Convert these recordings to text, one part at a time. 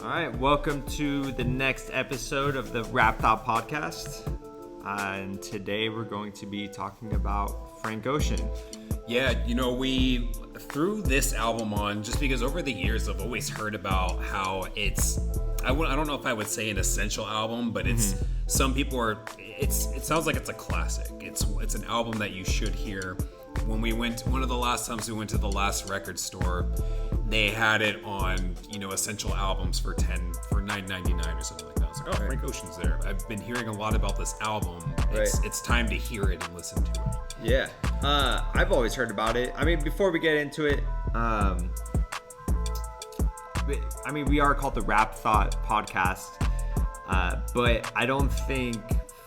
All right, welcome to the next episode of the Rap Thought Podcast. And today we're going to be talking about Frank Ocean. Yeah, we threw this album on just because over the years I've always heard about how it's, I don't know if I would say an essential album, but it's, some people are, it sounds like it's a classic. It's an album that you should hear. When we went, one of the last times we went to the last record store, they had it on, essential albums for $9.99 or something like that. I was like, oh, Frank Ocean's there. I've been hearing a lot about this album. It's time to hear it and listen to it. Yeah, I've always heard about it. I mean, before we get into it, we are called the Rap Thought Podcast, but I don't think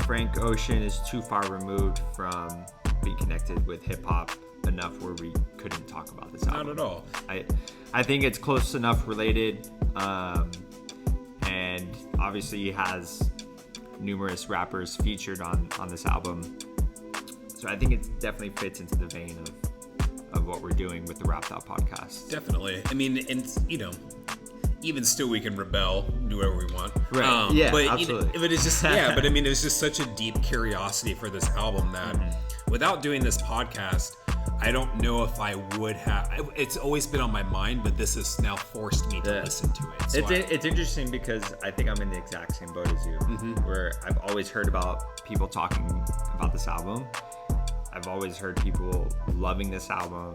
Frank Ocean is too far removed from being connected with hip hop enough where we couldn't talk about this album. Not at all. I think it's close enough related, and obviously he has numerous rappers featured on this album. So I think it definitely fits into the vein of what we're doing with the Rap Thought Podcast. Definitely. I mean, and even still we can rebel, do whatever we want. Right. Yeah, but absolutely. But it's just but I mean, it was just such a deep curiosity for this album that without doing this podcast, I don't know if I would have. It's always been on my mind, but this has now forced me to listen to it. So it's interesting because I think I'm in the exact same boat as you, where I've always heard about people talking about this album. I've always heard people loving this album.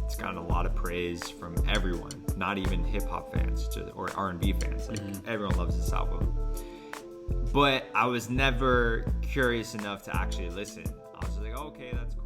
It's gotten a lot of praise from everyone, not even hip hop fans or R&B fans. Like everyone loves this album. But I was never curious enough to actually listen. I was just like, okay, that's cool.